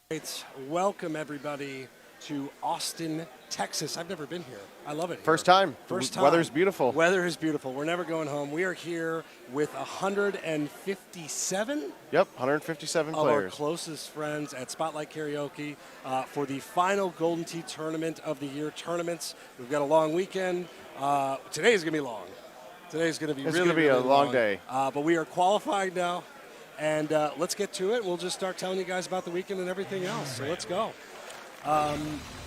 Right. Welcome, everybody, to Austin, Texas. I've never been here. I love it here. First time. First time. Weather's beautiful. Weather is beautiful. We're never going home. We are here with 157 Yep, 157 of players. our closest friends at Spotlight Karaoke for the final Golden Tee Tournament of the Year tournaments. We've got a long weekend. Today is going to be long. Today's going to be It's really, going to be really a long day. But we are qualified now. And let's get to it. We'll just start telling you guys about the weekend and everything else. So let's go.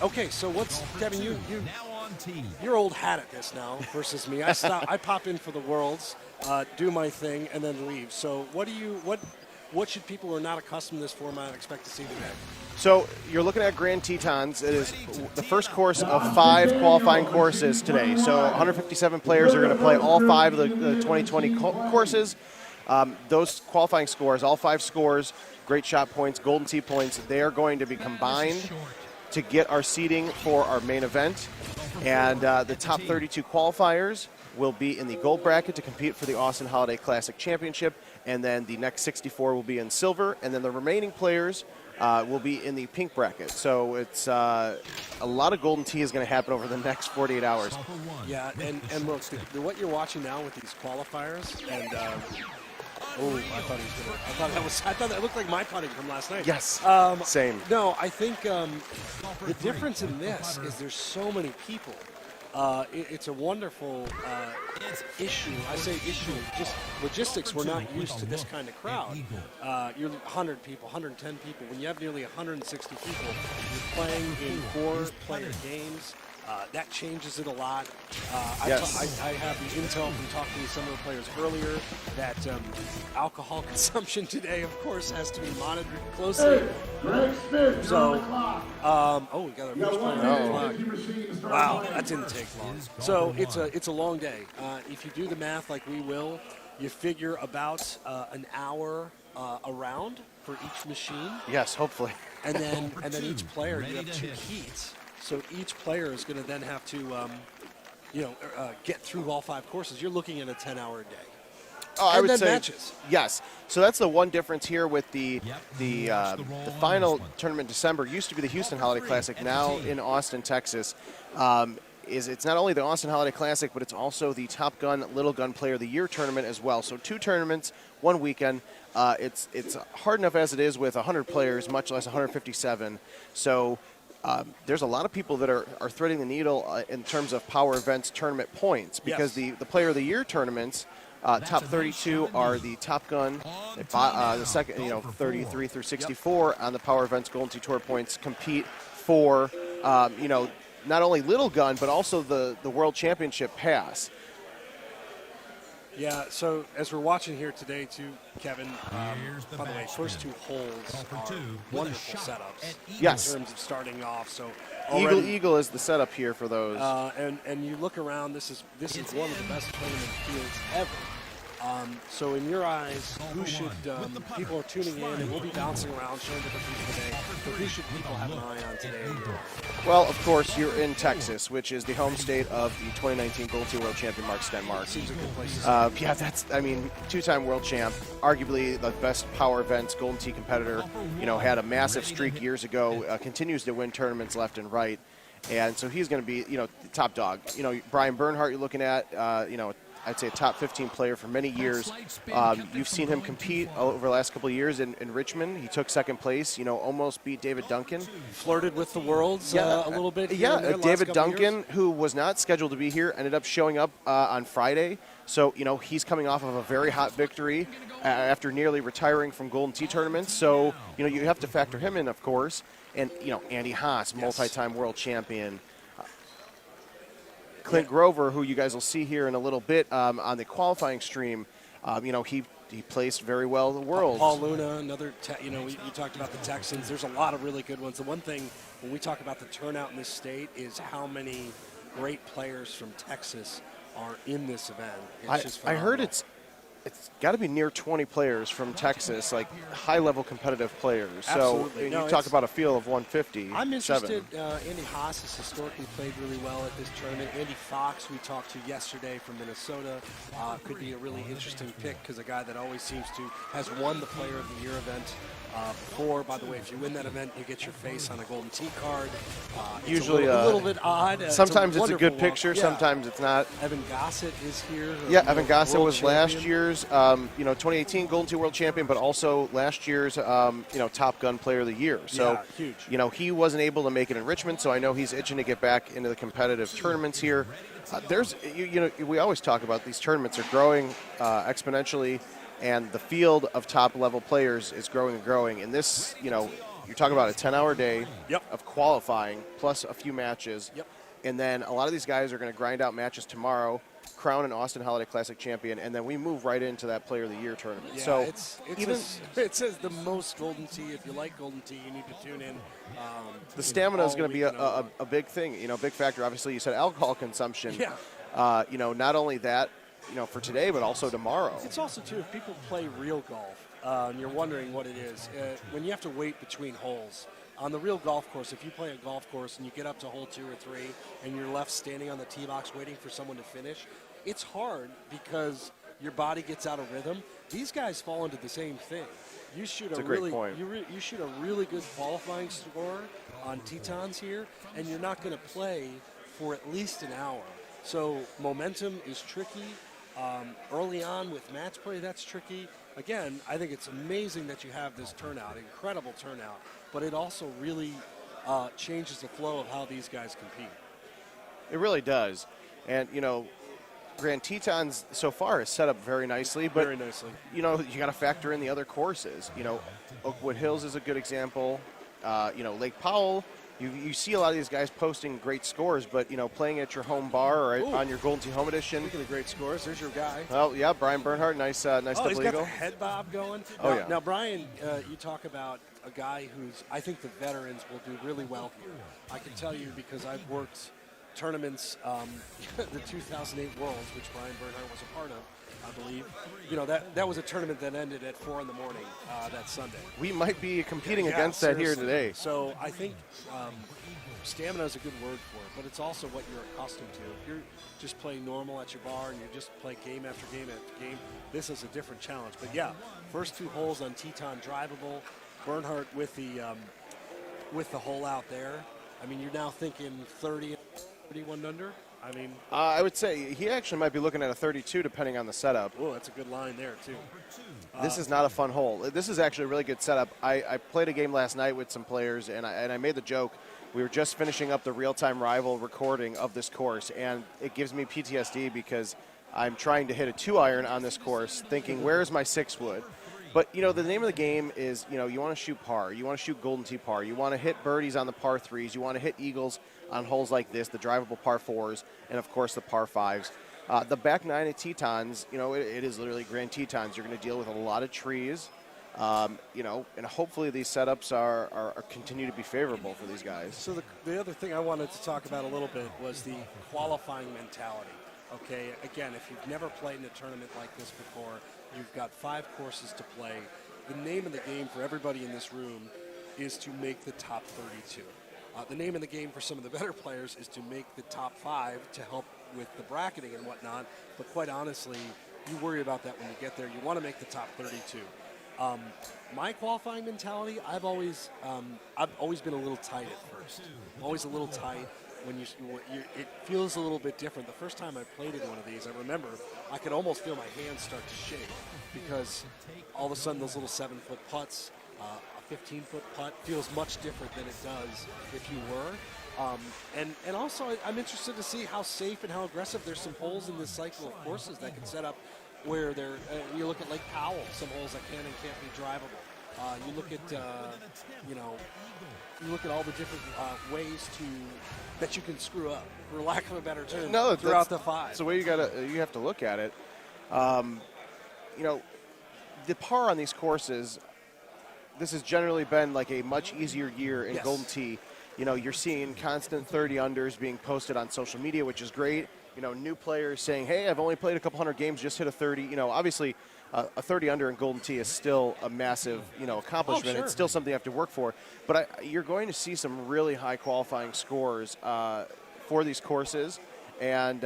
Okay, so what's Kevin? You're old hat at this now versus me. I pop in for the Worlds, do my thing, and then leave. So what should people who are not accustomed to this format expect to see today? So you're looking at Grand Tetons. It is the first course of 5 qualifying courses today. So 157 players are going to play all 5 of the 2020 courses. Those qualifying scores, all 5 scores, great shot points, Golden Tee points, they are going to be combined to get our seeding for our main event. And the top 32 qualifiers will be in the gold bracket to compete for the Austin Holiday Classic Championship. And then the next 64 will be in silver. And then the remaining players will be in the pink bracket. So it's a lot of Golden Tee is going to happen over the next 48 hours. Yeah, and look, what you're watching now with these qualifiers, and I thought that looked like my putting from last night. Yes, same. No, I think the difference in this is there's so many people. It's a wonderful issue. I say issue, just logistics. We're not used to this kind of crowd. You're 100 people, 110 people. When you have nearly 160 people, you're playing in 4-player games. That changes it a lot. Yes. I have the intel from talking to some of the players earlier that alcohol consumption today, of course, has to be monitored closely. So, we got our first player on the clock. Wow, that didn't take long. So it's a long day. If you do the math like we will, you figure about an hour around for each machine. Yes, hopefully. And then each player, you have 2 heats. So each player is going to then have to, get through all 5 courses. You're looking at a 10-hour day. Oh, I would say matches. Yes. So that's the one difference here with the final tournament in December. Used to be the Houston Holiday Classic. Now in Austin, Texas, is it's not only the Austin Holiday Classic, but it's also the Top Gun Little Gun Player of the Year tournament as well. So 2 tournaments, 1 weekend. It's hard enough as it is with 100 players, much less 157. So. There's a lot of people that are threading the needle in terms of Power Events tournament points because the Player of the Year tournaments, top 32 are the Top Gun, the second, 33 through 64 on the Power Events Golden Tee Tour points compete for, not only Little Gun but also the World Championship pass. Yeah, so as we're watching here today, too, Kevin, by the way, first 2 holes are wonderful setups Yes. in terms of starting off. So Eagle is the setup here for those. And you look around, this is one of the best tournament fields ever. So in your eyes, who should people are tuning in, and we'll be bouncing around showing different people today, but who should people have an eye on today? Well, of course, you're in Texas, which is the home state of the 2019 Golden Tee World Champion Mark Stenmark. Seems a good place to start. Yeah, that's, 2-time world champ, arguably the best Power Events Golden Tee competitor, had a massive streak years ago, continues to win tournaments left and right. And so he's going to be, the top dog. Brian Bernhardt you're looking at, I'd say a top 15 player for many years. You've seen him compete over the last couple of years in Richmond. He took 2nd place, almost beat David Duncan. Flirted with the Worlds a little bit. David Duncan, who was not scheduled to be here, ended up showing up on Friday. So, he's coming off of a very hot victory after nearly retiring from Golden Tee tournaments. So, you have to factor him in, of course. And, Andy Haas, multi-time world champion. Clint Grover, who you guys will see here in a little bit on the qualifying stream, he placed very well in the World. Paul Luna, another, we talked about the Texans. There's a lot of really good ones. The one thing when we talk about the turnout in this state is how many great players from Texas are in this event. It's just I heard phenomenal. it's got to be near 20 players from Texas, like high-level competitive players. Absolutely. So you talk about a field of 150. I'm interested. Andy Haas has historically played really well at this tournament. Andy Fox, we talked to yesterday from Minnesota, could be a really interesting pick because a guy that always seems to has won the Player of the Year event Before, by the way, if you win that event, you get your face on a golden tee card. Usually a little bit odd. Sometimes it's a good picture. Yeah. Sometimes it's not. Evan Gossett is here. Yeah, Evan Gossett was champion. last year's 2018 Golden Tee World Champion, but also last year's Top Gun Player of the Year. So yeah, huge. He wasn't able to make it in Richmond, so I know he's itching to get back into the competitive tournaments here. We always talk about these tournaments are growing exponentially, and the field of top-level players is growing and growing. And this, you're talking about a 10-hour day of qualifying plus a few matches. Yep. And then a lot of these guys are going to grind out matches tomorrow, crown an Austin Holiday Classic champion, and then we move right into that Player of the Year tournament. Yeah, so it says the most Golden Tee. If you like Golden Tee, you need to tune in. The stamina is going to be a big thing, big factor. Obviously, you said alcohol consumption. Yeah. Not only that, for today, but also tomorrow. It's also, too, if people play real golf, and you're wondering what it is, when you have to wait between holes, on the real golf course, if you play a golf course and you get up to hole 2 or 3 and you're left standing on the tee box waiting for someone to finish, it's hard because your body gets out of rhythm. These guys fall into the same thing. You shoot a great point. You shoot a really good qualifying score on Tetons here, and you're not going to play for at least an hour. So momentum is tricky. Early on with match play, that's tricky. Again, I think it's amazing that you have this turnout, incredible turnout, but it also really changes the flow of how these guys compete. It really does. And, Grand Tetons so far is set up very nicely, but very nicely. You got to factor in the other courses. Oakwood Hills is a good example. Lake Powell. You see a lot of these guys posting great scores, but playing at your home bar or on your Golden Tee Home Edition. Speaking of great scores, there's your guy. Well, yeah, Brian Bernhardt, nice double he's got eagle. the head bob going. Oh, yeah. Now, Brian, you talk about a guy who's, I think the veterans will do really well here. I can tell you because I've worked tournaments, the 2008 Worlds, which Brian Bernhardt was a part of, I believe. That was a tournament that ended at 4 in the morning that Sunday. We might be competing against seriously. that here today. So I think stamina is a good word for it, but it's also what you're accustomed to. If you're just playing normal at your bar and you just play game after game after game, this is a different challenge. But yeah, first 2 holes on Teton drivable. Bernhardt with the hole out there. I mean, you're now thinking 30, 31 under. I mean, I would say he actually might be looking at a 32 depending on the setup. Oh, that's a good line there, too. This is not a fun hole. This is actually a really good setup. I played a game last night with some players, and I made the joke. We were just finishing up the real-time rival recording of this course, and it gives me PTSD because I'm trying to hit a 2-iron on this course, thinking, where's my 6-wood? But, the name of the game is, you want to shoot par. You want to shoot Golden Tee par. You want to hit birdies on the par 3s. You want to hit eagles on holes like this, the drivable par 4s, and, of course, the par 5s. The back 9 at Tetons, it is literally Grand Tetons. You're going to deal with a lot of trees, and hopefully these setups are continue to be favorable for these guys. So the other thing I wanted to talk about a little bit was the qualifying mentality. Okay, again, if you've never played in a tournament like this before, you've got 5 courses to play. The name of the game for everybody in this room is to make the top 32. The name of the game for some of the better players is to make the top 5 to help with the bracketing and whatnot. But quite honestly, you worry about that when you get there. You want to make the top 32. My qualifying mentality, I've always been a little tight at first. I'm always a little tight. It feels a little bit different. The first time I played in one of these, I remember I could almost feel my hands start to shake because all of a sudden those little 7-foot putts, a 15-foot putt feels much different than it does if you were. And also I'm interested to see how safe and how aggressive. There's some holes in this cycle of courses that can set up where you look at Lake Powell, some holes that can and can't be drivable. You look at you look at all the different ways that you can screw up, for lack of a better term, throughout the 5. That's the way you have to look at it. The par on these courses, this has generally been like a much easier year in Golden Tee. You're seeing constant 30 unders being posted on social media, which is great. New players saying, hey, I've only played a couple hundred games, just hit a 30. Obviously, a 30 under in Golden Tee is still a massive, accomplishment. Oh, sure. It's still something you have to work for. But you're going to see some really high qualifying scores for these courses, and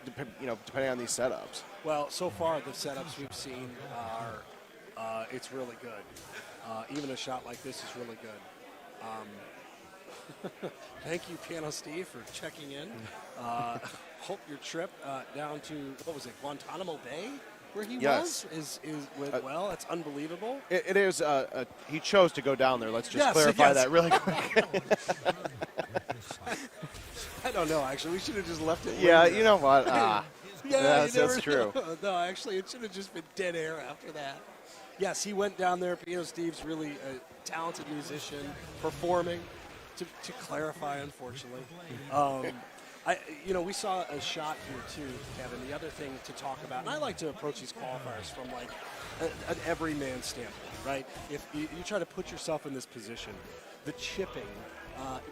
depending on these setups. Well, so far the setups we've seen are it's really good. even a shot like this is really good. Thank you, Piano Steve, for checking in. Hope your trip down to, what was it, Guantanamo Bay, where he was, went well. That's unbelievable. It is. He chose to go down there. Let's just clarify that really quick. I don't know, actually. We should have just left it. Yeah, you know what? That's true. No, actually, it should have just been dead air after that. Yes, he went down there. Piano Steve's really a talented musician, performing. To clarify, unfortunately, we saw a shot here too, Kevin. The other thing to talk about, and I like to approach these qualifiers from like an everyman standpoint, right? If you try to put yourself in this position, the chipping.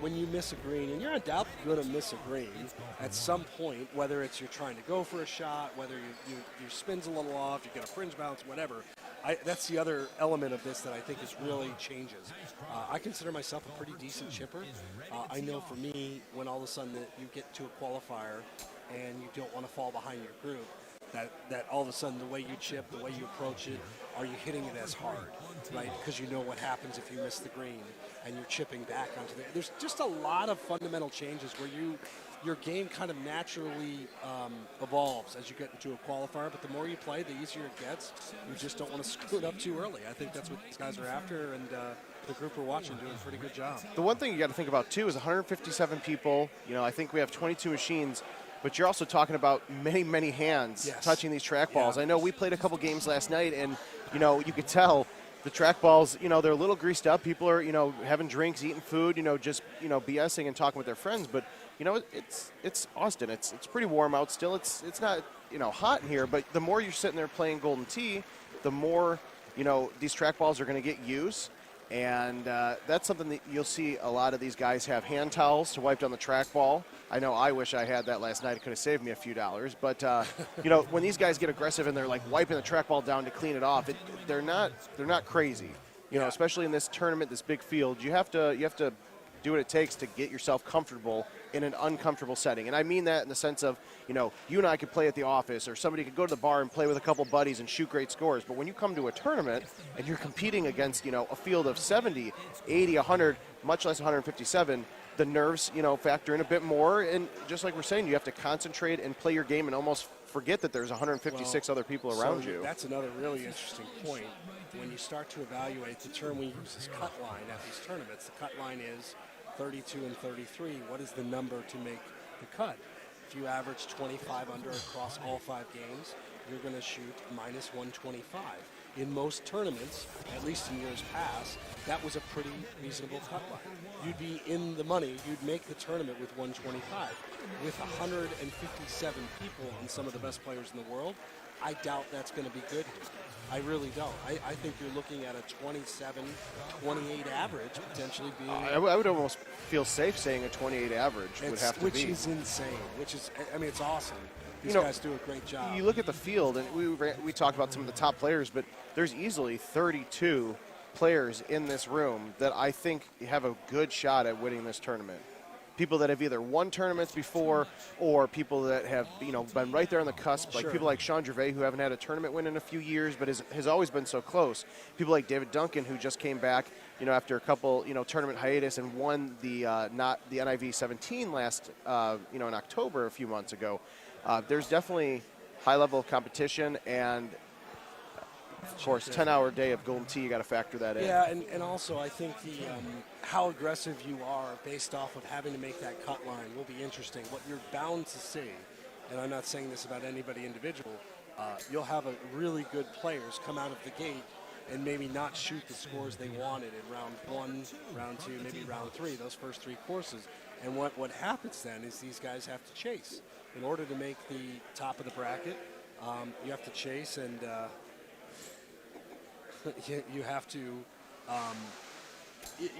When you miss a green, and you're undoubtedly going to miss a green at some point, whether it's you're trying to go for a shot, whether your spin's a little off, you get a fringe bounce, whatever. That's the other element of this that I think is really changes. I consider myself a pretty decent chipper. I know for me, when all of a sudden that you get to a qualifier and you don't want to fall behind your group, that all of a sudden the way you chip, the way you approach it, are you hitting it as hard, right? Because you know what happens if you miss the green and you're chipping back onto the. There's just a lot of fundamental changes where your game kind of naturally evolves as you get into a qualifier, but the more you play, the easier it gets. You just don't want to screw it up too early. I think that's what these guys are after, and the group we're watching doing a pretty good job. The one thing you got to think about, too, is 157 people. I think we have 22 machines, but you're also talking about many, many hands touching these track balls. Yeah. I know we played a couple games last night, and, you could tell the track balls, they're a little greased up. People are, having drinks, eating food, just, BSing and talking with their friends. But, it's Austin. It's pretty warm out still. It's not, hot in here. But the more you're sitting there playing Golden Tee, the more, these track balls are going to get used. And that's something that you'll see a lot of these guys have hand towels to wipe down the track ball. I know I wish I had that last night. It could have saved me a few dollars. But, when these guys get aggressive and they're like wiping the track ball down to clean it off, they're not crazy. Especially in this tournament, this big field, you have to do what it takes to get yourself comfortable in an uncomfortable setting. And I mean that in the sense of, you and I could play at the office, or somebody could go to the bar and play with a couple buddies and shoot great scores. But when you come to a tournament and you're competing against, a field of 70, 80, 100, much less 157, the nerves, factor in a bit more. And just like we're saying, you have to concentrate and play your game and almost forget that there's 156 other people around you. That's another really interesting point. When you start to evaluate, the term we use is cut line at these tournaments. The cut line is 32 and 33. What is the number to make the cut? If you average 25 under across all 5 games, you're going to shoot minus 125. In most tournaments, at least in years past, that was a pretty reasonable cut line. You'd be in the money. You'd make the tournament with 125. With 157 people and some of the best players in the world, I doubt that's going to be good here. I really don't. I think you're looking at a 27, 28 average potentially being. I would almost feel safe saying a 28 average would have to be. Which is insane. It's awesome. These guys do a great job. You look at the field, and we talked about some of the top players, but there's easily 32 players in this room that I think have a good shot at winning this tournament. People that have either won tournaments before, or people that have been right there on the cusp, like people like Sean Gervais, who haven't had a tournament win in a few years, but has always been so close. People like David Duncan, who just came back, after a couple tournament hiatus and won the NIV 17 last in October a few months ago. There's definitely high level of competition, and of course, 10-hour day of Golden Tee, you got to factor that in. Yeah, and also I think how aggressive you are based off of having to make that cut line will be interesting. What you're bound to see, and I'm not saying this about anybody individual, you'll have a really good players come out of the gate and maybe not shoot the scores they wanted in round 1, round 2, maybe round 3, those first 3 courses. And what happens then is these guys have to chase. In order to make the top of the bracket, you have to chase, and you have to,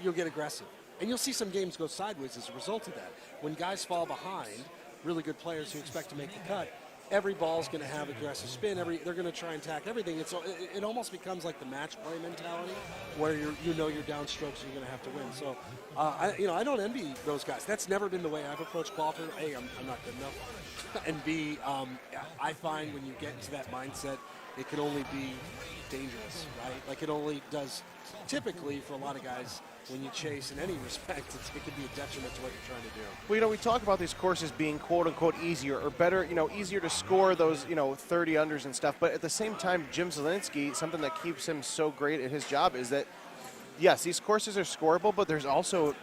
you'll get aggressive. And you'll see some games go sideways as a result of that. When guys fall behind, really good players who expect to make the cut, every ball's going to have aggressive spin. They're going to try and attack everything. It almost becomes like the match play mentality, where you're downstrokes and you're going to have to win. So, I don't envy those guys. That's never been the way I've approached golf. A, I'm not good enough, and B, I find when you get into that mindset, it can only be dangerous, right? Like it only does typically for a lot of guys, when you chase in any respect, it can be a detriment to what you're trying to do. Well, we talk about these courses being quote-unquote easier or better, easier to score those, 30 unders and stuff. But at the same time, Jim Zielinski, something that keeps him so great at his job is that, yes, these courses are scoreable, but there's also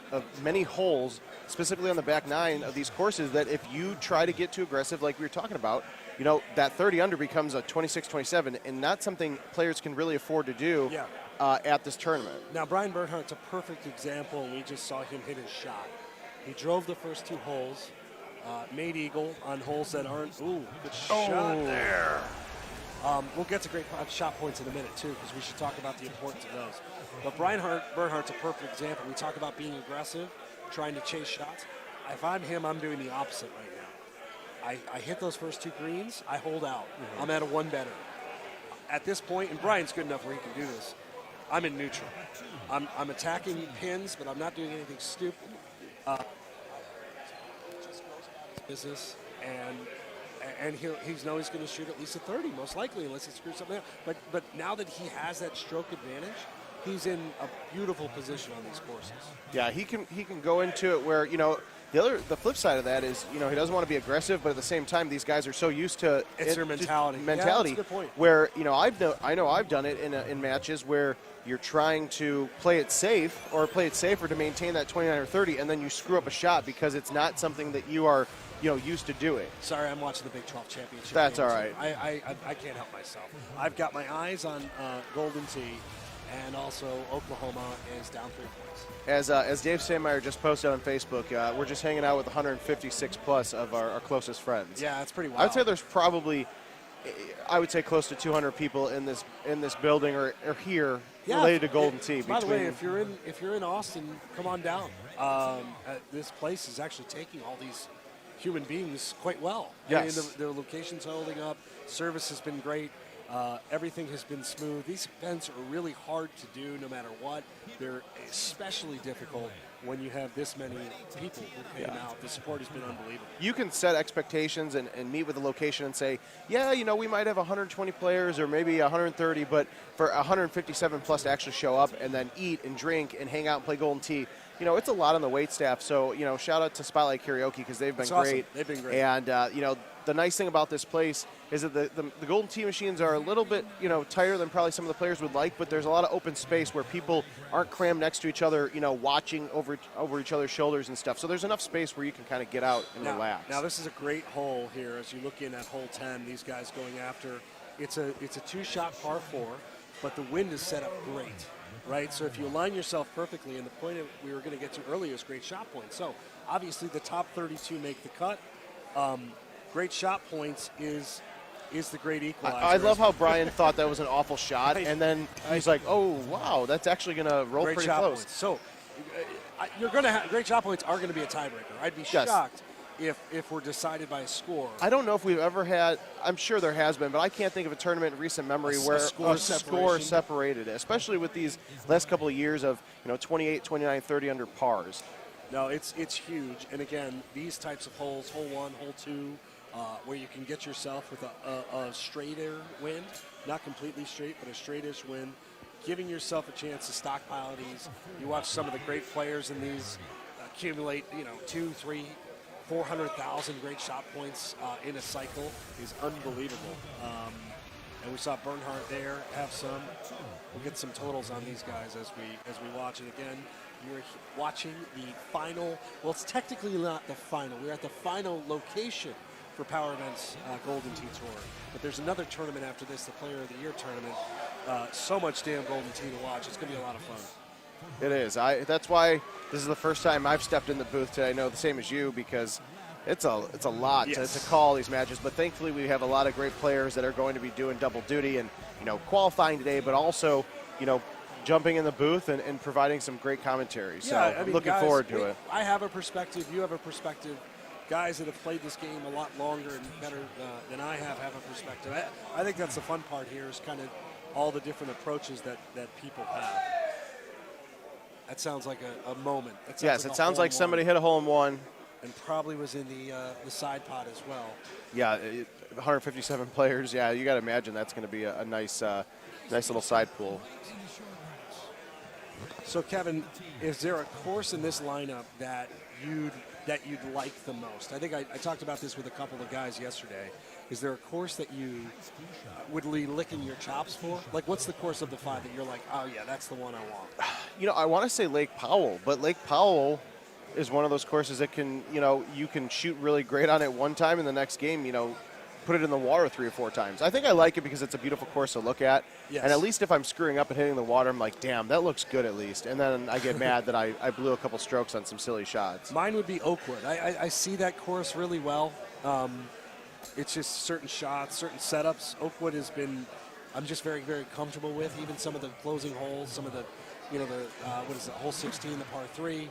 many holes, specifically on the back nine of these courses, that if you try to get too aggressive, like we were talking about, that 30 under becomes a 26-27, and not something players can really afford to do. Yeah. At this tournament. Now, Brian Bernhardt's a perfect example, and we just saw him hit his shot. He drove the first 2 holes, made eagle on holes that aren't. Ooh, good shot there. We'll get to great shot points in a minute, too, because we should talk about the importance of those. But Brian Bernhardt's a perfect example. We talk about being aggressive, trying to chase shots. If I'm him, I'm doing the opposite right now. I hit those first 2 greens, I hold out. Mm-hmm. I'm at a 1 better. At this point, and Brian's good enough where he can do this, I'm in neutral. I'm attacking pins, but I'm not doing anything stupid. Just goes about his business, and he's knows he's going to shoot at least a 30, most likely, unless he screws something up. But now that he has that stroke advantage, he's in a beautiful position on these courses. Yeah, he can go into it where the flip side of that is he doesn't want to be aggressive, but at the same time these guys are so used to it's their mentality. Yeah, that's a good point. Where I know I've done it in matches where you're trying to play it safe or play it safer to maintain that 29 or 30, and then you screw up a shot because it's not something that you are used to doing. Sorry, I'm watching the Big 12 championship. That's all right. I can't help myself. I've got my eyes on Golden Tee, and also Oklahoma is down 3 points. As Dave Sandmeyer just posted on Facebook, we're just hanging out with 156 plus of our closest friends. Yeah, it's pretty wild. I would say there's probably, close to 200 people in this building or here related to Golden Tee. By the way, if you're in Austin, come on down. This place is actually taking all these human beings quite well. Yes. I mean, the location's holding up. Service has been great. Everything has been smooth. These events are really hard to do no matter what. They're especially difficult when you have this many people who came out. The support has been unbelievable. You can set expectations and meet with the location and say, we might have 120 players or maybe 130, but for 157 plus to actually show up and then eat and drink and hang out and play Golden Tee, it's a lot on the wait staff. So, shout out to Spotlight Karaoke because they've been great. Awesome. They've been great. And, the nice thing about this place is that the Golden Tee machines are a little bit, tighter than probably some of the players would like, but there's a lot of open space where people aren't crammed next to each other, watching over each other's shoulders and stuff. So there's enough space where you can kind of get out and relax. Now, this is a great hole here as you look in at hole 10. These guys going after. It's a 2-shot par 4, but the wind is set up great, right? So if you align yourself perfectly, and the point we were going to get to earlier is great shot points. So obviously the top 32 make the cut. Great shot points is the great equalizer. I love how Brian thought that was an awful shot, and then he's like, "Oh wow, that's actually going to roll pretty close." Points. So you're going to have great shot points are going to be a tiebreaker. I'd be shocked if we're decided by a score. I don't know if we've ever had. I'm sure there has been, but I can't think of a tournament in recent memory where a score separated it, especially with these last couple of years of 28, 29, 30 under pars. No, it's huge, and again, these types of holes, hole 1, hole 2. Where you can get yourself with a straighter wind, not completely straight, but a straightish wind, giving yourself a chance to stockpile these. You watch some of the great players in these accumulate, 2, 3, 400,000 great shot points in a cycle is unbelievable. And we saw Bernhardt there have some. We'll get some totals on these guys as we watch it again. You're watching the final. Well, it's technically not the final. We're at the final location for Power Events Golden Tee Tour. But there's another tournament after this, the Player of the Year tournament. So much damn Golden Tee to watch. It's going to be a lot of fun. It is. That's why this is the first time I've stepped in the booth today. I know the same as you because it's a lot to call these matches. But thankfully we have a lot of great players that are going to be doing double duty and qualifying today, but also jumping in the booth and providing some great commentary. So I'm looking forward to it. I have a perspective. You have a perspective. Guys that have played this game a lot longer and better than I have a perspective. I think that's the fun part here is kind of all the different approaches that people have. That sounds like a moment. Yes, it sounds like somebody hit a hole in one. And probably was in the side pot as well. Yeah, 157 players. Yeah, you got to imagine that's going to be a nice little side pool. So, Kevin, is there a course in this lineup that you'd like the most? I think I talked about this with a couple of guys yesterday. Is there a course that you would be licking your chops for? Like, what's the course of the 5 that you're like, oh yeah, that's the one I want? I want to say Lake Powell, but Lake Powell is one of those courses that can, you can shoot really great on it one time, and the next game, put it in the water 3 or 4 times. I think I like it because it's a beautiful course to look at. Yes. And at least if I'm screwing up and hitting the water, I'm like, damn, that looks good at least. And then I get mad that I blew a couple strokes on some silly shots. Mine would be Oakwood. I see that course really well. It's just certain shots, certain setups. Oakwood has been, I'm just very, very comfortable with. Even some of the closing holes, some of the, what is it, hole 16, the par 3.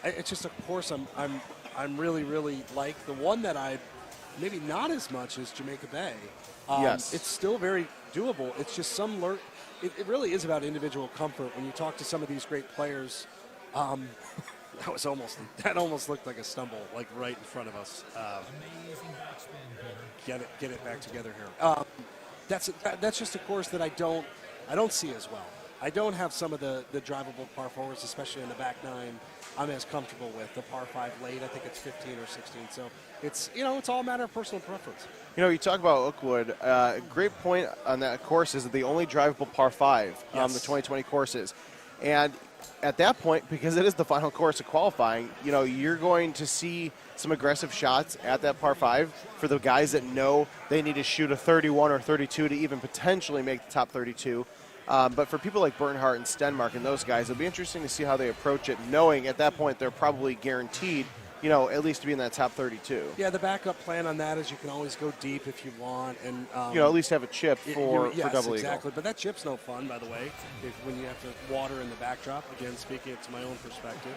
It's just a course I'm really, really like. The one that I maybe not as much as Jamaica Bay. Yes. It's still very doable. It's just it really is about individual comfort. When you talk to some of these great players, that almost looked like a stumble, like right in front of us. Get it back together here. That's just a course that I don't see as well. I don't have some of the drivable par 4s, especially in the back 9. I'm as comfortable with the par 5 late. I think it's 15 or 16. So it's all a matter of personal preference. You talk about Oakwood. Great point on that course is that the only drivable par 5 Yes. the 2020 courses. And at that point, because it is the final course of qualifying, you're going to see some aggressive shots at that par 5 for the guys that know they need to shoot a 31 or 32 to even potentially make the top 32. But for people like Bernhardt and Stenmark and those guys, it'll be interesting to see how they approach it, knowing at that point they're probably guaranteed, at least to be in that top 32. Yeah, the backup plan on that is you can always go deep if you want, and at least have a chip for yes, double exactly. eagle. But that chip's no fun, by the way, when you have to water in the backdrop. Again, speaking it to my own perspective.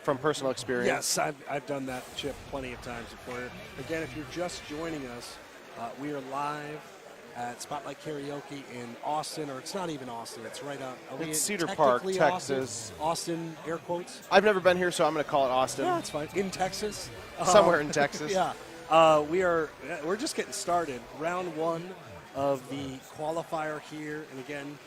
From personal experience. Yes, I've done that chip plenty of times before. Again, if you're just joining us, we are live at Spotlight Karaoke in Austin, or it's not even Austin. It's right up. It's Cedar Park, technically Texas. Austin, air quotes. I've never been here, so I'm going to call it Austin. Yeah, it's fine. In Texas. Somewhere in Texas. Yeah. We're just getting started. Round 1 of the qualifier here. And again,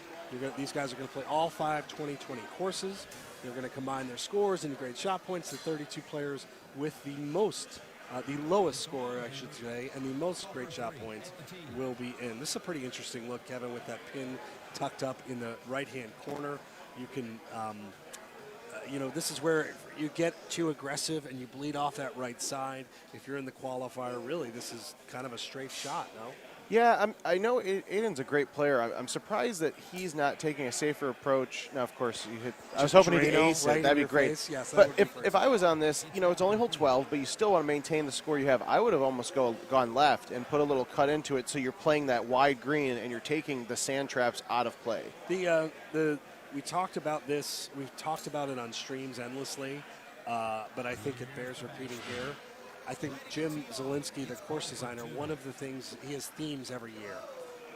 these guys are going to play all 5 2020 courses. They're going to combine their scores into grade shot points. The 32 players with the lowest score, I should say, and the most great shot points will be in. This is a pretty interesting look, Kevin, with that pin tucked up in the right-hand corner. You can, this is where you get too aggressive and you bleed off that right side. If you're in the qualifier, really, this is kind of a straight shot, no? Yeah, I know Aiden's a great player. I'm surprised that he's not taking a safer approach. Now, of course, I was hoping he'd ace it. That'd be great. Yes, but if I was on this, it's only hole 12, but you still want to maintain the score you have. I would have almost gone left and put a little cut into it so you're playing that wide green and you're taking the sand traps out of play. We talked about this. We've talked about it on streams endlessly, but I think it bears repeating here. I think Jim Zielinski, the course designer, one of the things, he has themes every year.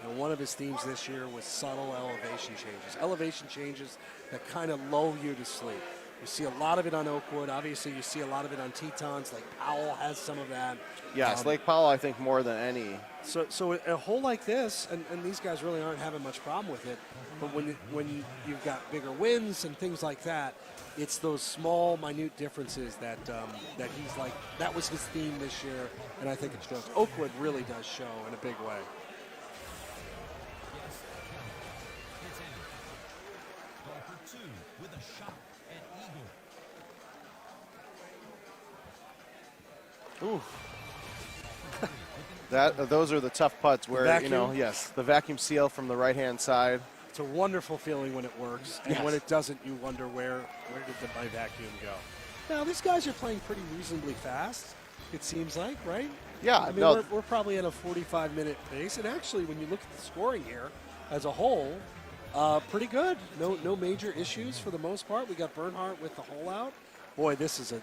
And one of his themes this year was subtle elevation changes. Elevation changes that kind of lull you to sleep. You see a lot of it on Oakwood. Obviously, you see a lot of it on Tetons. Lake Powell has some of that. Yes, Lake Powell, I think, more than any. So a hole like this, and these guys really aren't having much problem with it, but when you've got bigger winds and things like that, it's those small, minute differences that he's like, that was his theme this year, and I think it shows. Oakwood really does show in a big way. Ooh. Those are the tough putts where, the vacuum seal from the right-hand side. It's a wonderful feeling when it works, and when it doesn't, you wonder where did my vacuum go? Now, these guys are playing pretty reasonably fast, it seems like, right? Yeah. I mean, we're probably at a 45-minute pace, and actually, when you look at the scoring here as a whole, pretty good. No major issues for the most part. We got Bernhardt with the hole out. Boy, this is a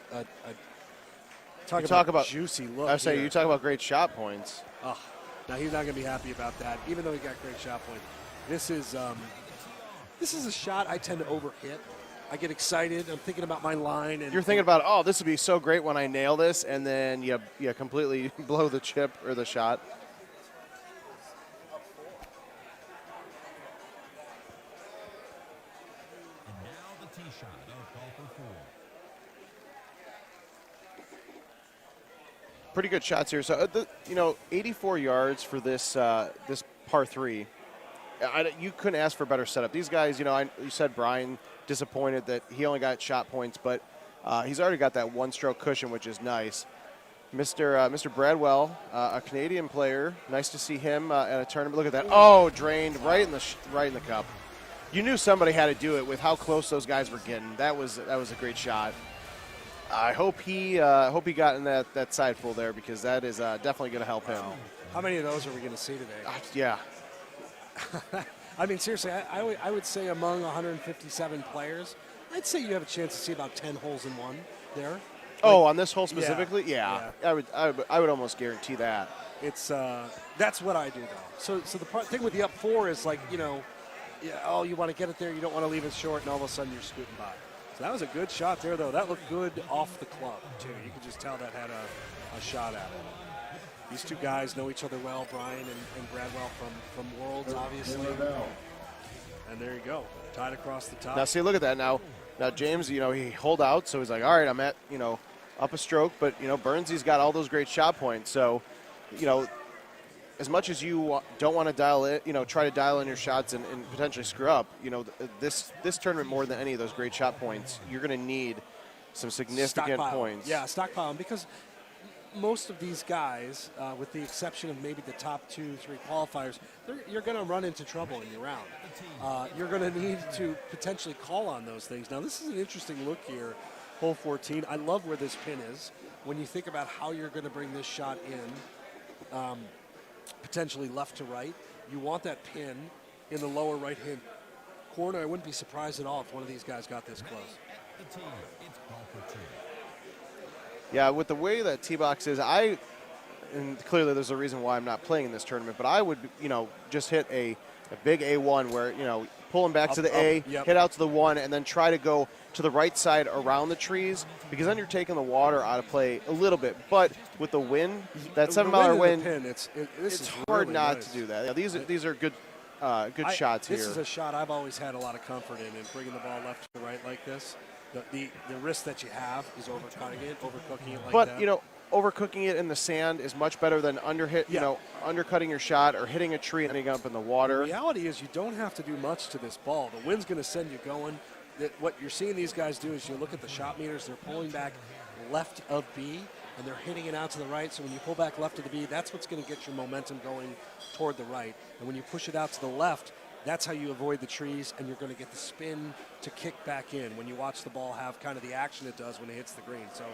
talk about juicy look. I say, you talk about great shot points. Oh, now he's not going to be happy about that, even though he got great shot points. This is a shot I tend to overhit. I get excited. I'm thinking about my line. And you're thinking about, this would be so great when I nail this, and then you completely blow the chip or the shot. pretty good shots here. So, 84 yards for this this par 3. You couldn't ask for a better setup. These guys, you said Brian disappointed that he only got shot points, but he's already got that one-stroke cushion, which is nice. Mr. Bradwell, a Canadian player. Nice to see him at a tournament. Look at that. Oh, drained right in the cup. You knew somebody had to do it with how close those guys were getting. That was a great shot. I hope he got in that side full there, because that is definitely going to help him. How many of those are we going to see today? Yeah. I mean, seriously, I would say among 157 players, I'd say you have a chance to see about 10 holes in one there. On this hole specifically? Yeah. I would almost guarantee that. It's that's what I do though. So the thing with the up 4 is like, you want to get it there, you don't want to leave it short, and all of a sudden you're scooting by. So that was a good shot there though. That looked good off the club too. You could just tell that had a shot at it. These two guys know each other well, Brian and Bradwell from Worlds, obviously. And there you go, tied across the top. Now, see, look at that. Now James, he hold out, so he's like, all right, I'm at, up a stroke. But, Burnsy's got all those great shot points. So, as much as you don't want to dial it, try to dial in your shots and potentially screw up, this tournament, more than any of those great shot points, you're going to need some significant points. Yeah, stockpiling, because most of these guys, with the exception of maybe the top 2-3 qualifiers, you're going to run into trouble in your round. You're going to need to potentially call on those things. Now, this is an interesting look here, hole 14. I love where this pin is. When you think about how you're going to bring this shot in, potentially left to right, you want that pin in the lower right-hand corner. I wouldn't be surprised at all if one of these guys got this close. Yeah, with the way that T-Box is, and clearly there's a reason why I'm not playing in this tournament, but I would, just hit a big A1 where, pull them back to the A, hit out to the 1, and then try to go to the right side around the trees, because then you're taking the water out of play a little bit. But with the wind, that 7-mile wind, it's hard really not nice to do that. Yeah, these are good shots here. This is a shot I've always had a lot of comfort in bringing the ball left to right like this. The risk that you have is overcooking it like that. But, overcooking it in the sand is much better than undercutting your shot or hitting a tree and ending up in the water. The reality is you don't have to do much to this ball. The wind's going to send you going. What you're seeing these guys do is you look at the shot meters, they're pulling back left of B, and they're hitting it out to the right. So when you pull back left of the B, that's what's going to get your momentum going toward the right. And when you push it out to the left, that's how you avoid the trees, and you're going to get the spin to kick back in when you watch the ball have kind of the action it does when it hits the green. So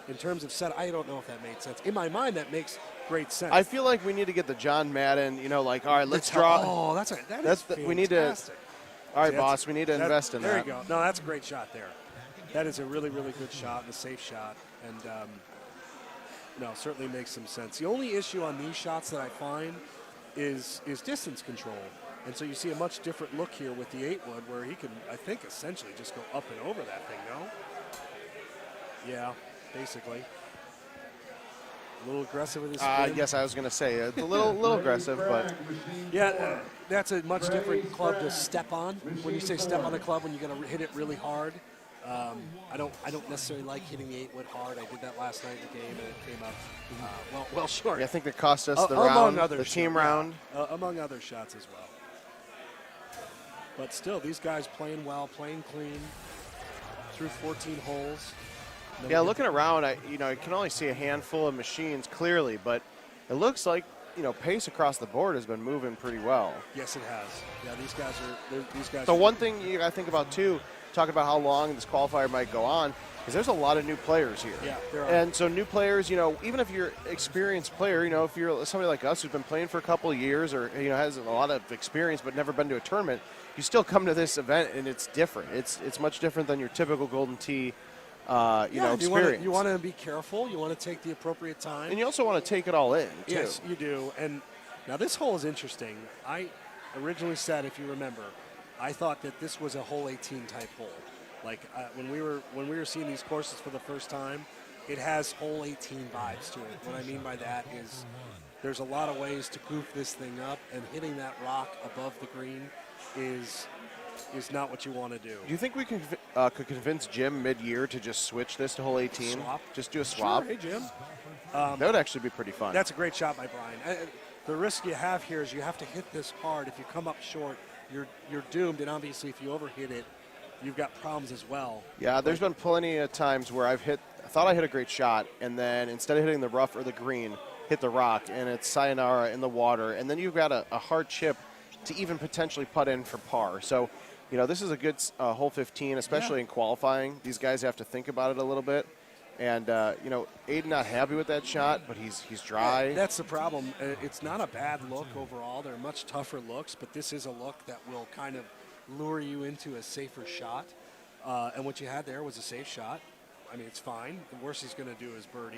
in terms of set, I don't know if that made sense. In my mind, that makes great sense. I feel like we need to get the John Madden, all right, let's draw. Oh, that is fantastic. We need to. All right, boss, we need to invest in that. There you go. No, that's a great shot there. That is a really, really good shot and a safe shot. And, certainly makes some sense. The only issue on these shots that I find is distance control. And so you see a much different look here with the 8-wood, where he can, I think, essentially just go up and over that thing, no? Yeah, basically. A little aggressive with his spin. Yes, I was going to say it's a little aggressive, but yeah, that's a much different club to step on. When you say step on a club, when you're going to hit it really hard, I don't necessarily like hitting the 8-wood hard. I did that last night in the game, and it came up well short. Yeah, I think that cost us the round, the team round, among other shots as well. But still, these guys playing well, playing clean through 14 holes. Yeah, looking around, I can only see a handful of machines clearly, but it looks like pace across the board has been moving pretty well. Yes, it has. Yeah, these guys. So one thing you got to think about too, talking about how long this qualifier might go on, is there's a lot of new players here. Yeah, there are. And so new players, even if you're an experienced player, if you're somebody like us who's been playing for a couple of years or has a lot of experience but never been to a tournament, you still come to this event and it's different. It's much different than your typical Golden Tee. Experience. You want to be careful. You want to take the appropriate time. And you also want to take it all in, too. Yes, you do. And now this hole is interesting. I originally said, if you remember, I thought that this was a hole 18 type hole. Like when we were seeing these courses for the first time, it has hole 18 vibes to it. What I mean by that is there's a lot of ways to goof this thing up, and hitting that rock above the green is not what you want to do. Do you think we can could convince Jim mid-year to just switch this to hole 18. Swap. Just do a swap. Sure, hey, Jim. That would actually be pretty fun. That's a great shot by Brian. The risk you have here is you have to hit this hard. If you come up short, you're doomed. And obviously, if you overhit it, you've got problems as well. Yeah, there's been plenty of times where I thought I hit a great shot, and then instead of hitting the rough or the green, hit the rock, and it's sayonara in the water. And then you've got a hard chip to even potentially putt in for par. So, this is a good hole 15, especially in qualifying. These guys have to think about it a little bit. And, Aiden not happy with that shot, but he's dry. That's the problem. It's not a bad look overall. They're much tougher looks, but this is a look that will kind of lure you into a safer shot. And what you had there was a safe shot. I mean, it's fine. The worst he's going to do is birdie,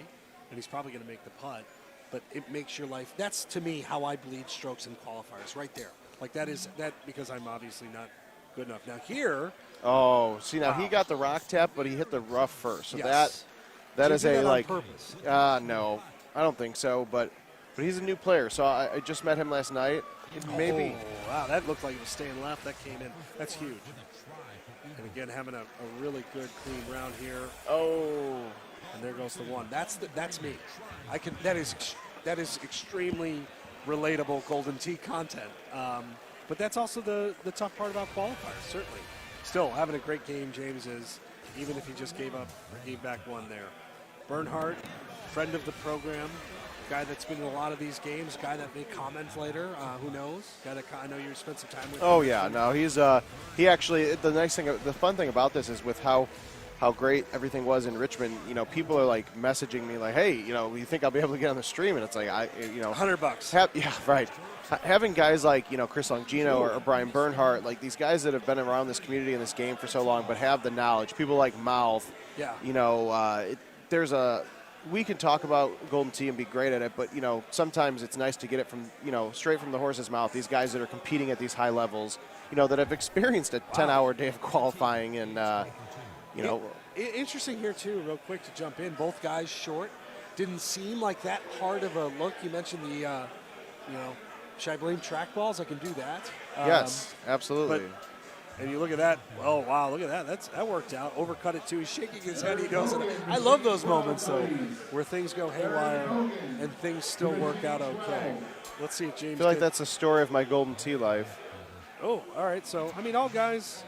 and he's probably going to make the putt. But it makes your life – that's, to me, how I bleed strokes in qualifiers, right there. Like, that because I'm obviously not good enough. Now, here – oh, see, now he got the rock tap, but he hit the rough first. So yes. That Did is you do a, that like – on purpose? No, I don't think so. But he's a new player, so I just met him last night. Maybe. Oh, wow, that looked like it was staying left. That came in. That's huge. And again, having a really good, clean round here. Oh. And there goes the one. That's me. That is extremely relatable Golden Tee content. But that's also the tough part about qualifiers, certainly. Still, having a great game, James is, even if he just gave back one there. Bernhardt, friend of the program, guy that's been in a lot of these games, guy that may comment later. Who knows? I know you spent some time with him. Oh yeah, no, he actually. The fun thing about this is with how great everything was in Richmond. People are like messaging me like, hey, you think I'll be able to get on the stream? And it's like, $100. Yeah, right. Having guys like Chris Longino or Brian Bernhardt, like these guys that have been around this community and this game for so long, but have the knowledge. People like Mouth. Yeah. We can talk about Golden Tee and be great at it, but sometimes it's nice to get it from straight from the horse's mouth. These guys that are competing at these high levels, that have experienced a 10-hour day of qualifying, and interesting here too. Real quick to jump in, both guys short. Didn't seem like that hard of a look. You mentioned the, should I blame trackballs? I can do that. Yes, absolutely. And you look at that. Oh, wow, look at that. That worked out. Overcut it, too. He's shaking his head. He knows it. I love those moments, though, where things go haywire and things still work out okay. Let's see if James I feel like that's the story of my Golden Tee life. Oh, all right. So, all guys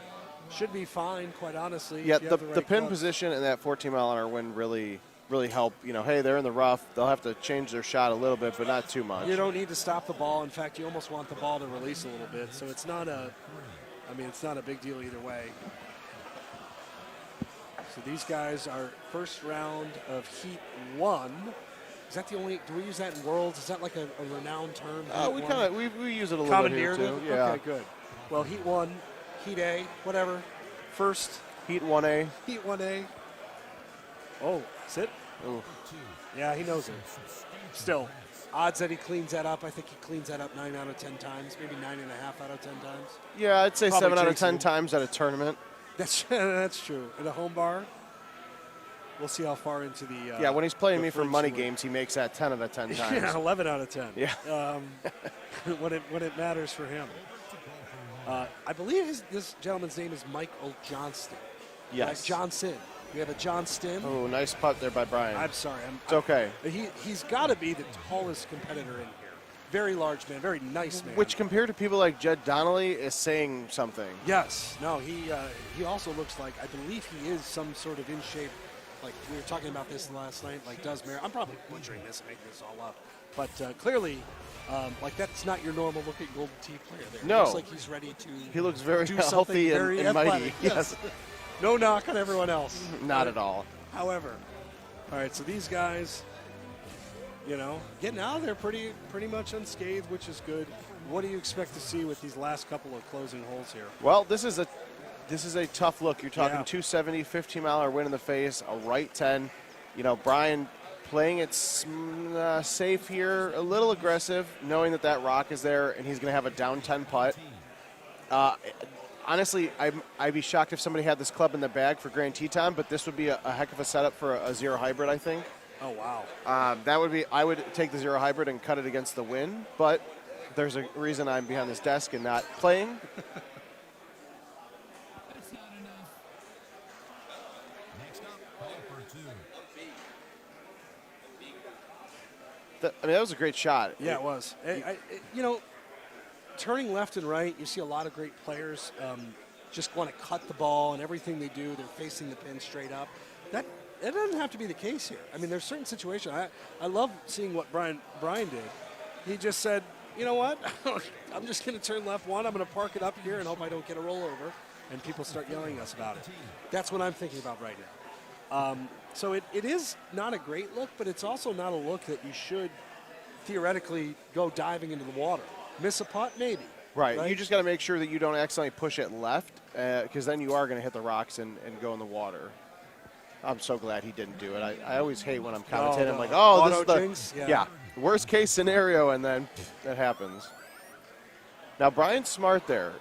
should be fine, quite honestly. Yeah, the pin position and that 14-mile-an-hour wind really help. Hey, they're in the rough. They'll have to change their shot a little bit, but not too much. You don't need to stop the ball. In fact, you almost want the ball to release a little bit. So it's not a big deal either way. So these guys are first round of Heat 1. Is that the only? Do we use that in Worlds? Is that like a renowned term? We use it a little bit here too. Yeah. Okay, good. Well, Heat 1, Heat A, whatever. First Heat 1A. Heat 1A. Oh, sit. Ooh. Yeah, he knows it. Still, odds that he cleans that up. I think he cleans that up 9 out of 10 times, maybe 9.5 out of 10 times. Yeah, I'd say Probably 7 out of 10 times at a tournament. That's true. In a home bar, we'll see how far into the. Yeah, when he's playing me for money games, he makes that 10 out of 10 times. Yeah, 11 out of 10. Yeah. When it matters for him. I believe this gentleman's name is Michael Johnston. Yes. Right? Johnson. We have a Johnston. Oh, nice putt there by Brian. I'm sorry. It's okay. He's got to be the tallest competitor in here. Very large man, very nice man. Which, compared to people like Jed Donnelly, is saying something. Yes. No, he also looks like, I believe he is some sort of in shape. Like, we were talking about this last night, like does Mary. I'm probably butchering this and making this all up. But clearly, that's not your normal looking Golden Tee player there. No. He looks like he's ready to He looks very do healthy very and mighty. Yes. No knock on everyone else. Not at all. However, all right, so these guys, getting out of there pretty much unscathed, which is good. What do you expect to see with these last couple of closing holes here? Well, this is a tough look. You're talking 270, 15-mile-an-hour wind in the face, a right 10. Brian playing it safe here, a little aggressive, knowing that rock is there, and he's going to have a down 10 putt. Honestly, I'd be shocked if somebody had this club in the bag for Grand Tee time, but this would be a heck of a setup for a zero hybrid, I think. Oh, wow. I would take the zero hybrid and cut it against the wind, but there's a reason I'm behind this desk and not playing. that was a great shot. Yeah, it was. You know, turning left and right, you see a lot of great players just want to cut the ball, and everything they do, they're facing the pin straight up. That doesn't have to be the case here. I mean, there's certain situations. I love seeing what Brian did. He just said, you know what? I'm just going to turn left one. I'm going to park it up here and hope I don't get a rollover. And people start yelling at us about it. That's what I'm thinking about right now. So it is not a great look, but it's also not a look that you should theoretically go diving into the water. Miss a putt, maybe. Right. You just got to make sure that you don't accidentally push it left, because then you are going to hit the rocks and go in the water. I'm so glad he didn't do it. I always hate when I'm commentating. I'm like, oh, this is the jinx? worst case scenario, and then that happens. Now, Brian's smart there.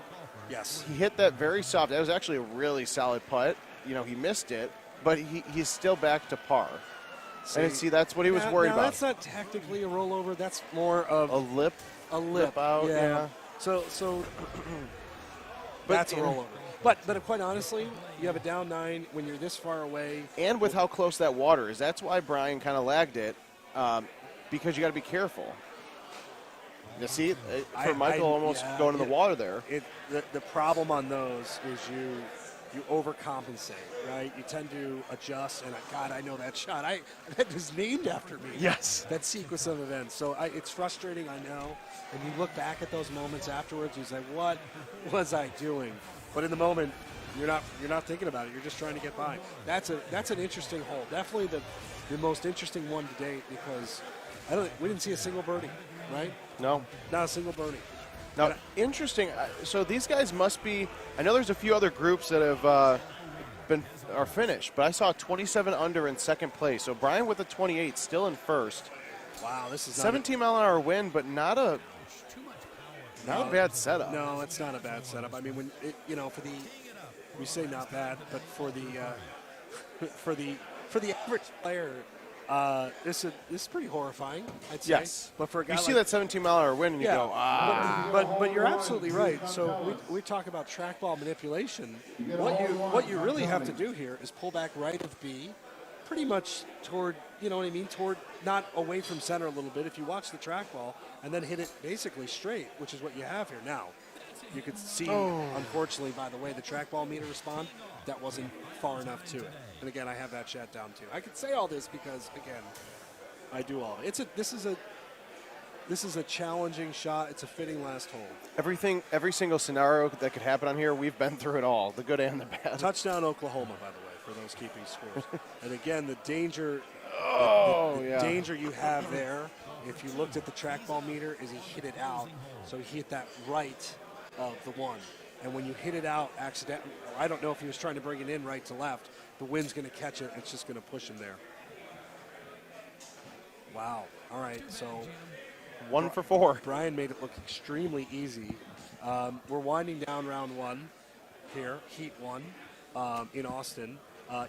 Yes. He hit that very soft. That was actually a really solid putt. You know, he missed it, but he's still back to par. And see, that's what he was worried about. That's not technically a rollover. That's more of a lip. A lip out. Yeah. So that's a rollover. But quite honestly, you have a down 9 when you're this far away. And with how close that water is, that's why Brian kind of lagged it, because you got to be careful. You see, for Michael almost going in the water there. The problem on those is you overcompensate, right? You tend to adjust, and God, I know that shot. That is named after me. Yes. That sequence of events. So it's frustrating, I know. And you look back at those moments afterwards, you say, what was I doing? But in the moment, you're not thinking about it. You're just trying to get by. That's an interesting hole. Definitely the most interesting one to date, because we didn't see a single birdie, right? No. Not a single birdie. Now, interesting. So these guys must be. I know there's a few other groups that have are finished, but I saw 27 under in second place. So Brian with a 28, still in first. Wow, this is 17-mile-an-hour wind, but not a bad setup. No, it's not a bad setup. I mean, we say not bad, but for the average player. This is pretty horrifying, I'd say. Yes. But for a guy you see that 17-mile-an-hour wind and you go, But you're absolutely right. So we talk about trackball manipulation. What you really have to do here is pull back right of B, pretty much toward, you know what I mean, toward not away from center a little bit. If you watch the trackball and then hit it basically straight, which is what you have here now. You could see, unfortunately, by the way the trackball meter respond, that wasn't far enough to it. And again, I have that chat down too. I could say all this because, again, I do all. This is a challenging shot. It's a fitting last hole. Every single scenario that could happen on here, we've been through it all, the good and the bad. Touchdown Oklahoma, by the way, for those keeping scores. And again, the danger, danger you have there, if you looked at the trackball meter, is he hit it out. So he hit that right of the one. And when you hit it out accidentally, I don't know if he was trying to bring it in right to left, the wind's going to catch it. It's just going to push him there. Wow. All right. So 1 for 4. Brian made it look extremely easy. We're winding down round 1 here, heat 1 in Austin.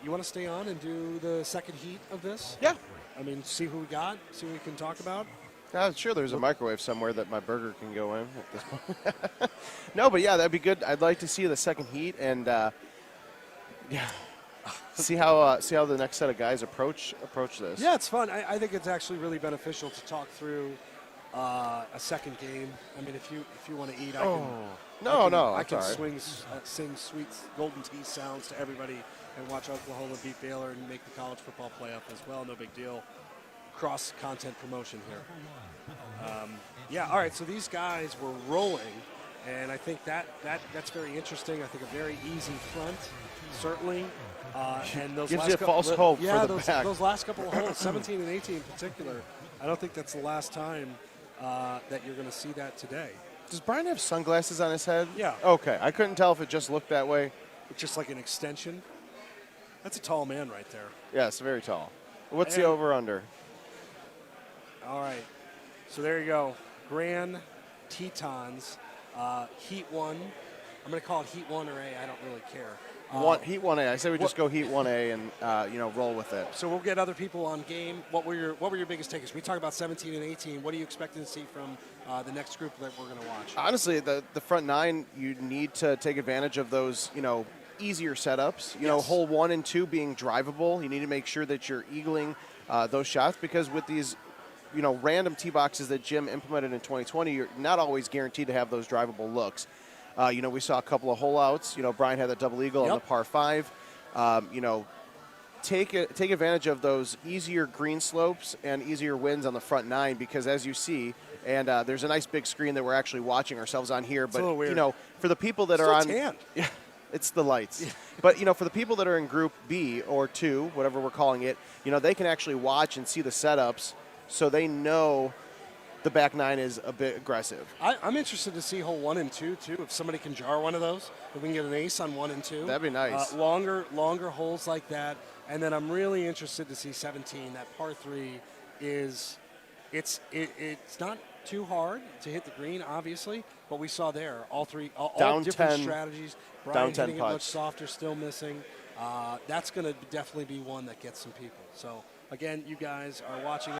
You want to stay on and do the second heat of this? Yeah. I mean, see who we got, see what we can talk about. Sure, there's a microwave somewhere that my burger can go in at this point. No, but yeah, that'd be good. I'd like to see the second heat and see how the next set of guys approach this. Yeah, it's fun. I think it's actually really beneficial to talk through a second game. I mean, if you want to eat, I can sing sweet Golden Tea sounds to everybody and watch Oklahoma beat Baylor and make the college football playoff as well. No big deal. Cross-content promotion here. All right, so these guys were rolling, and I think that's very interesting. I think a very easy front, certainly. And those gives last you false hope for the back. Those last couple of holes, 17 and 18 in particular, I don't think that's the last time that you're going to see that today. Does Brian have sunglasses on his head? Yeah. Okay, I couldn't tell if it just looked that way. It's just like an extension. That's a tall man right there. Yes, very tall. What's the over-under? All right, so there you go. Grand Tetons, Heat 1. I'm going to call it Heat 1 or A. I don't really care. Heat 1A. I say we just go Heat 1A and roll with it. So we'll get other people on game. What were your biggest takers? We talked about 17 and 18. What are you expecting to see from the next group that we're going to watch? Honestly, the front 9, you need to take advantage of those, easier setups. Hole 1 and 2 being drivable. You need to make sure that you're eagling those shots, because with these random tee boxes that Jim implemented in 2020, you're not always guaranteed to have those drivable looks. We saw a couple of hole outs. Brian had the double eagle on the par 5. Take advantage of those easier green slopes and easier winds on the front 9, because as you see, and there's a nice big screen that we're actually watching ourselves on here. But for the people that are on, yeah, it's the lights. Yeah. But for the people that are in Group B or 2, whatever we're calling it, they can actually watch and see the setups, so they know the back 9 is a bit aggressive. I'm interested to see hole 1 and 2 too. If somebody can jar one of those, if we can get an ace on 1 and 2, that'd be nice. Longer holes like that, and then I'm really interested to see 17. That par 3 is, it's not too hard to hit the green, obviously, but we saw there all different 10, strategies. Brian down 10 hitting it putts. much softer, still missing. That's going to definitely be one that gets some people. So again, you guys are watching